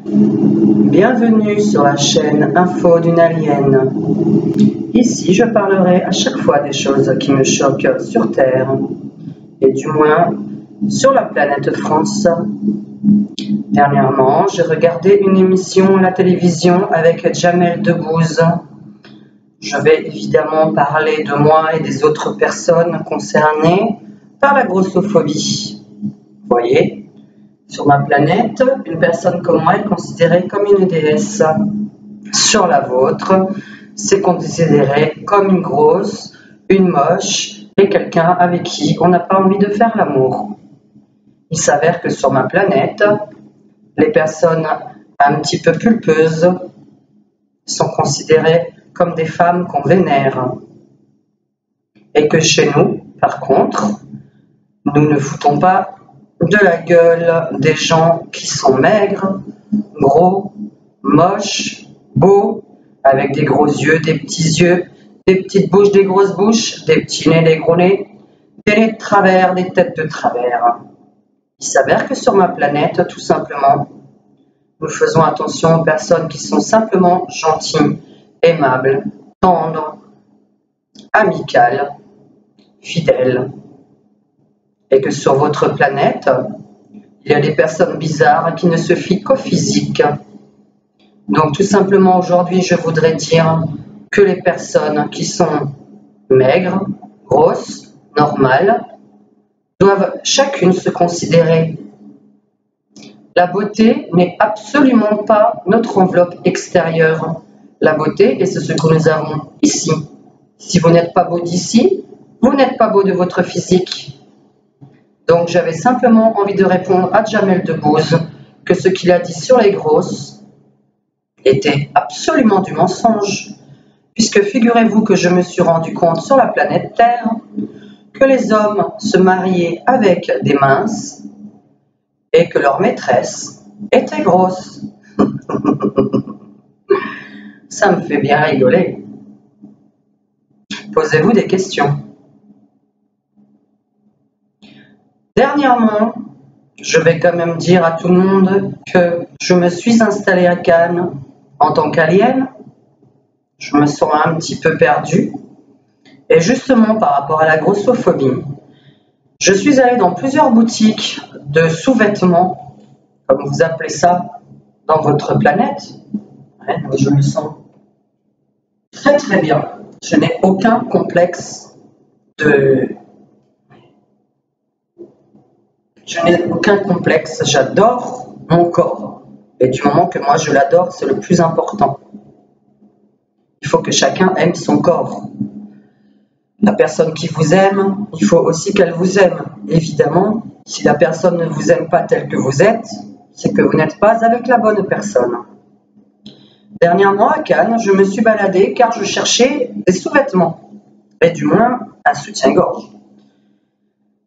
Bienvenue sur la chaîne Info d'une Alienne. Ici, je parlerai à chaque fois des choses qui me choquent sur Terre, et du moins sur la planète France. Dernièrement, j'ai regardé une émission à la télévision avec Jamel Debbouze. Je vais évidemment parler de moi et des autres personnes concernées par la grossophobie. Vous voyez, sur ma planète, une personne comme moi est considérée comme une déesse. Sur la vôtre, c'est considéré comme une grosse, une moche et quelqu'un avec qui on n'a pas envie de faire l'amour. Il s'avère que sur ma planète, les personnes un petit peu pulpeuses sont considérées comme des femmes qu'on vénère. Et que chez nous, par contre, nous ne foutons pas de la gueule des gens qui sont maigres, gros, moches, beaux, avec des gros yeux, des petites bouches, des grosses bouches, des petits nez, des gros nez, des nez de travers, des têtes de travers. Il s'avère que sur ma planète, tout simplement, nous faisons attention aux personnes qui sont simplement gentilles, aimables, tendres, amicales, fidèles. Et que sur votre planète, il y a des personnes bizarres qui ne se fient qu'au physique. Donc tout simplement aujourd'hui, je voudrais dire que les personnes qui sont maigres, grosses, normales, doivent chacune se considérer. La beauté n'est absolument pas notre enveloppe extérieure. La beauté, et c'est ce que nous avons ici. Si vous n'êtes pas beau d'ici, vous n'êtes pas beau de votre physique. Donc j'avais simplement envie de répondre à Jamel Debbouze que ce qu'il a dit sur les grosses était absolument du mensonge, puisque figurez-vous que je me suis rendu compte sur la planète Terre que les hommes se mariaient avec des minces et que leur maîtresse était grosse. Ça me fait bien rigoler. Posez-vous des questions. Dernièrement, je vais quand même dire à tout le monde que je me suis installée à Cannes en tant qu'alien. Je me sens un petit peu perdue. Et justement, par rapport à la grossophobie, je suis allée dans plusieurs boutiques de sous-vêtements, comme vous appelez ça, dans votre planète. Ouais, je me sens très très bien. Je n'ai aucun complexe j'adore mon corps. Et du moment que moi je l'adore, c'est le plus important. Il faut que chacun aime son corps. La personne qui vous aime, il faut aussi qu'elle vous aime. Évidemment, si la personne ne vous aime pas tel que vous êtes, c'est que vous n'êtes pas avec la bonne personne. Dernièrement à Cannes, je me suis baladée car je cherchais des sous-vêtements, et du moins un soutien-gorge.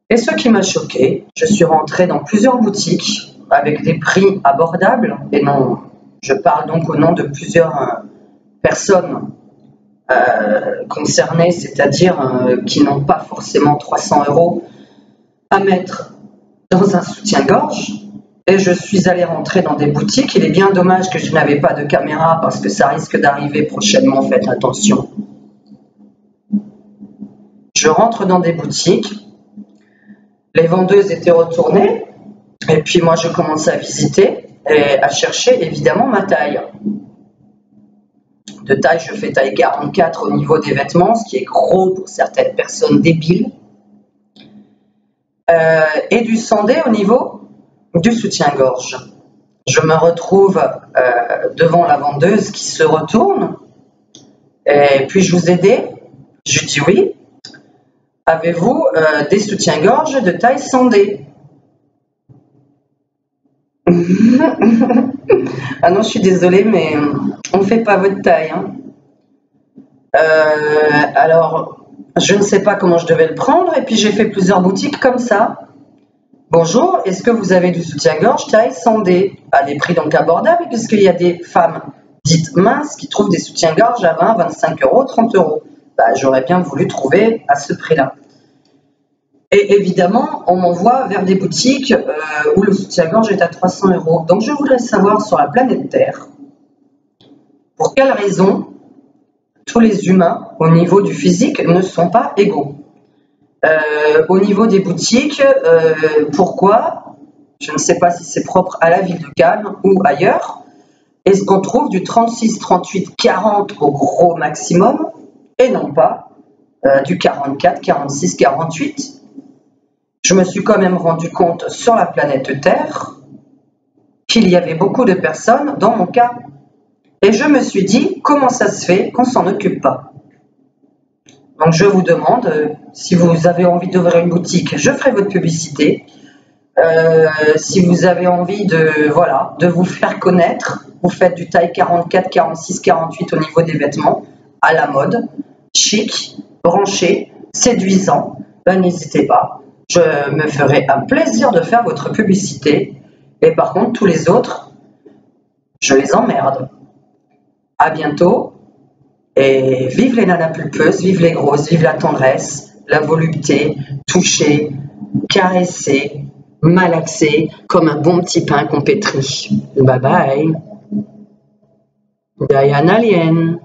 Et ce qui m'a choqué, je suis rentrée dans plusieurs boutiques avec des prix abordables, et non, je parle donc au nom de plusieurs personnes concernées, c'est-à-dire qui n'ont pas forcément 300 € à mettre dans un soutien-gorge. Et je suis allée rentrer dans des boutiques. Il est bien dommage que je n'avais pas de caméra parce que ça risque d'arriver prochainement, faites attention. Je rentre dans des boutiques. Les vendeuses étaient retournées. Et puis moi, je commence à visiter et à chercher évidemment ma taille. De taille, je fais taille 44 au niveau des vêtements, ce qui est gros pour certaines personnes débiles. Et du 100D au niveau du soutien-gorge. Je me retrouve devant la vendeuse qui se retourne. Et puis-je vous aider? Je dis oui. Avez-vous des soutiens-gorge de taille 100D? Ah non, je suis désolée, mais on ne fait pas votre taille. Hein. Alors, je ne sais pas comment je devais le prendre, et puis j'ai fait plusieurs boutiques comme ça. Bonjour, est-ce que vous avez du soutien-gorge taille 100D à des prix donc abordables, puisqu'il y a des femmes dites minces qui trouvent des soutiens-gorge à 20, 25 €, 30 €. Bah, j'aurais bien voulu trouver à ce prix-là. Et évidemment, on m'envoie vers des boutiques où le soutien-gorge est à 300 €. Donc je voudrais savoir sur la planète Terre, pour quelle raison tous les humains, au niveau du physique, ne sont pas égaux. Au niveau des boutiques, pourquoi, je ne sais pas si c'est propre à la ville de Cannes ou ailleurs, est-ce qu'on trouve du 36, 38, 40 au gros maximum et non pas du 44, 46, 48? Je me suis quand même rendu compte sur la planète Terre qu'il y avait beaucoup de personnes dans mon cas. Et je me suis dit, comment ça se fait qu'on s'en occupe pas? Donc je vous demande, si vous avez envie d'ouvrir une boutique, je ferai votre publicité. Si vous avez envie de vous faire connaître, vous faites du taille 44, 46, 48 au niveau des vêtements, à la mode, chic, branché, séduisant, ben, n'hésitez pas. Je me ferai un plaisir de faire votre publicité. Et par contre, tous les autres, je les emmerde. À bientôt. Et vive les nanas pulpeuses, vive les grosses, vive la tendresse, la volupté, toucher, caresser, malaxer comme un bon petit pain qu'on pétrit. Bye bye. Diane Alien.